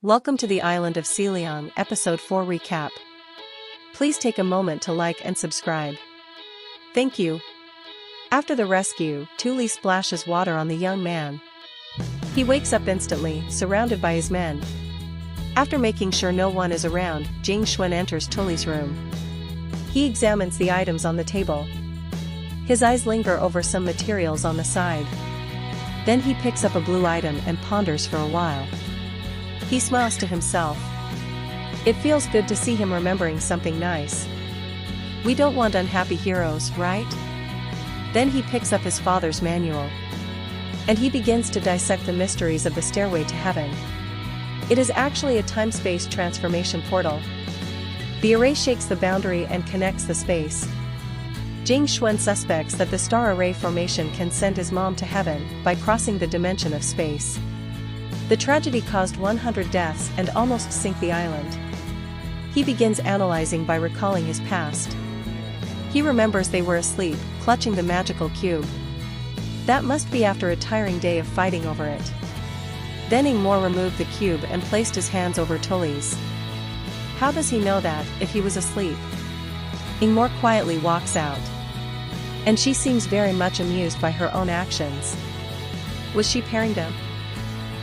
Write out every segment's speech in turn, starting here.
Welcome to the island of Seliang, Episode 4 Recap. Please take a moment to like and subscribe. Thank you. After the rescue, Tuli splashes water on the young man. He wakes up instantly, surrounded by his men. After making sure no one is around, Jing Xuan enters Tuli's room. He examines the items on the table. His eyes linger over some materials on the side. Then he picks up a blue item and ponders for a while. He smiles to himself. It feels good to see him remembering something nice. We don't want unhappy heroes, right? Then he picks up his father's manual. And he begins to dissect the mysteries of the stairway to heaven. It is actually a time-space transformation portal. The array shakes the boundary and connects the space. Jing Xuan suspects that the star array formation can send his mom to heaven by crossing the dimension of space. The tragedy caused 100 deaths and almost sank the island. He begins analyzing by recalling his past. He remembers they were asleep, clutching the magical cube. That must be after a tiring day of fighting over it. Then Ingmor removed the cube and placed his hands over Tuli's. How does he know that, if he was asleep? Ingmor quietly walks out. And she seems very much amused by her own actions. Was she pairing them?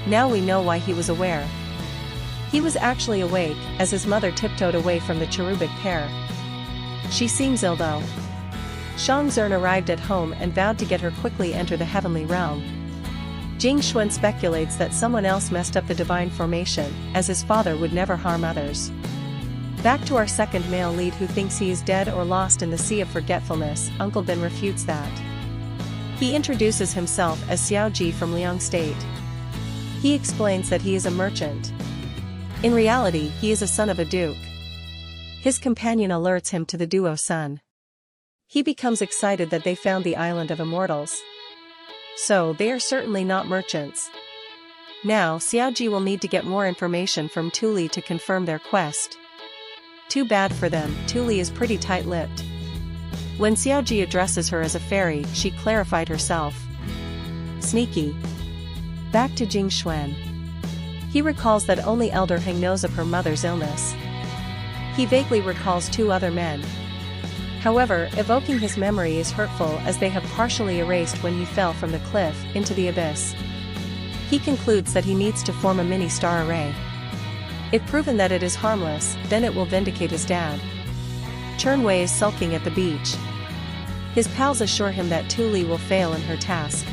Now we know why he was aware. He was actually awake, as his mother tiptoed away from the cherubic pair. She seems ill though. Shang Zern arrived at home and vowed to get her quickly enter the heavenly realm. Jing Xuan speculates that someone else messed up the divine formation, as his father would never harm others. Back to our second male lead who thinks he is dead or lost in the sea of forgetfulness. Uncle Bin refutes that. He introduces himself as Xiao Ji from Liang State. He explains that he is a merchant. In reality, he is a son of a duke. His companion alerts him to the duo's son. He becomes excited that they found the island of immortals. So, they are certainly not merchants. Now, Xiaoji will need to get more information from Tuli to confirm their quest. Too bad for them, Tuli is pretty tight-lipped. When Xiaoji addresses her as a fairy, she clarified herself. Sneaky. Back to Jing Xuan. He recalls that only Elder Heng knows of her mother's illness. He vaguely recalls two other men. However, evoking his memory is hurtful as they have partially erased when he fell from the cliff into the abyss. He concludes that he needs to form a mini-star array. If proven that it is harmless, then it will vindicate his dad. Chern Wei is sulking at the beach. His pals assure him that Tuli will fail in her task.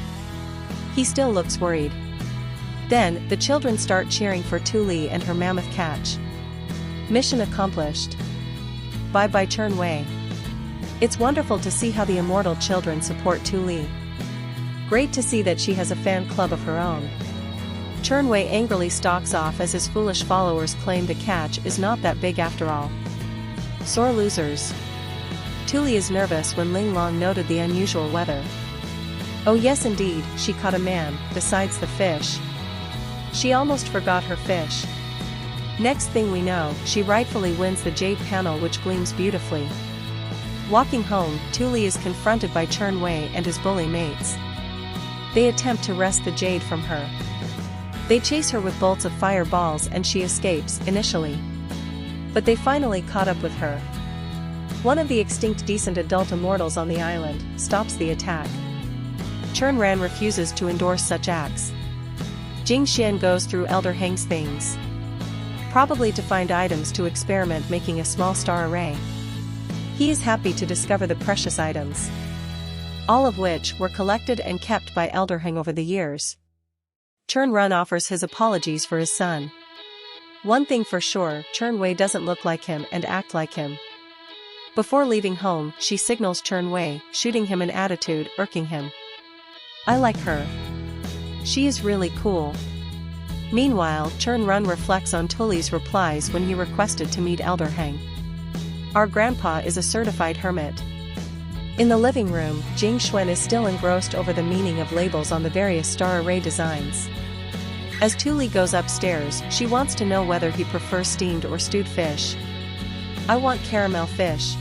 He still looks worried. Then, the children start cheering for Tuli and her mammoth catch. Mission accomplished. Bye-bye Chern Wei. It's wonderful to see how the immortal children support Tuli. Great to see that she has a fan club of her own. Chern Wei angrily stalks off as his foolish followers claim the catch is not that big after all. Sore losers. Tuli is nervous when Ling Long noted the unusual weather. Oh yes indeed, she caught a man, besides the fish. She almost forgot her fish. Next thing we know, she rightfully wins the jade panel which gleams beautifully. Walking home, Tuli is confronted by Chern Wei and his bully mates. They attempt to wrest the jade from her. They chase her with bolts of fireballs and she escapes, initially. But they finally caught up with her. One of the extinct decent adult immortals on the island stops the attack. Chern Ran refuses to endorse such acts. Jing Xian goes through Elder Heng's things. Probably to find items to experiment making a small star array. He is happy to discover the precious items. All of which were collected and kept by Elder Heng over the years. Chern Run offers his apologies for his son. One thing for sure, Chern Wei doesn't look like him and act like him. Before leaving home, she signals Chern Wei, shooting him an attitude, irking him. I like her. She is really cool. Meanwhile, Chern Run reflects on Tuli's replies when he requested to meet Elder Heng. Our grandpa is a certified hermit. In the living room, Jing Xuan is still engrossed over the meaning of labels on the various star array designs. As Tuli goes upstairs, she wants to know whether he prefers steamed or stewed fish. I want caramel fish.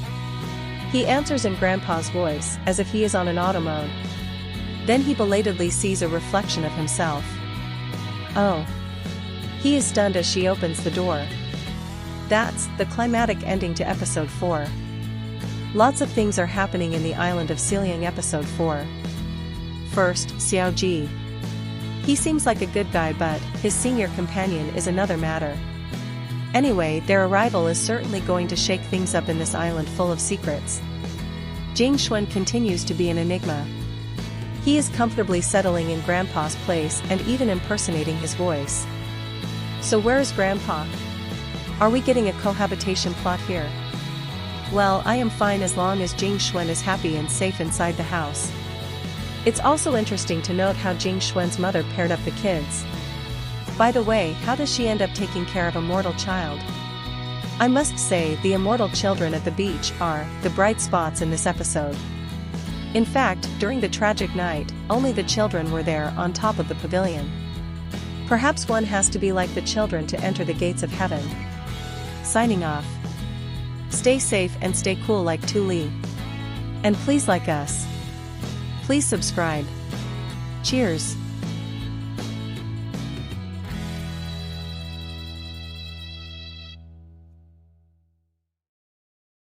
He answers in Grandpa's voice, as if he is on an auto mode. Then he belatedly sees a reflection of himself. Oh. He is stunned as she opens the door. That's the climatic ending to episode 4. Lots of things are happening in the island of Xiliang episode 4. First, Xiao Ji. He seems like a good guy, but his senior companion is another matter. Anyway, their arrival is certainly going to shake things up in this island full of secrets. Jing Xuan continues to be an enigma. He is comfortably settling in Grandpa's place and even impersonating his voice. So where is Grandpa? Are we getting a cohabitation plot here? Well, I am fine as long as Jing Xuan is happy and safe inside the house. It's also interesting to note how Jing Xuan's mother paired up the kids. By the way, how does she end up taking care of a mortal child? I must say, the immortal children at the beach are the bright spots in this episode. In fact, during the tragic night, only the children were there on top of the pavilion. Perhaps one has to be like the children to enter the gates of heaven. Signing off. Stay safe and stay cool like Tu Li. And please like us. Please subscribe. Cheers.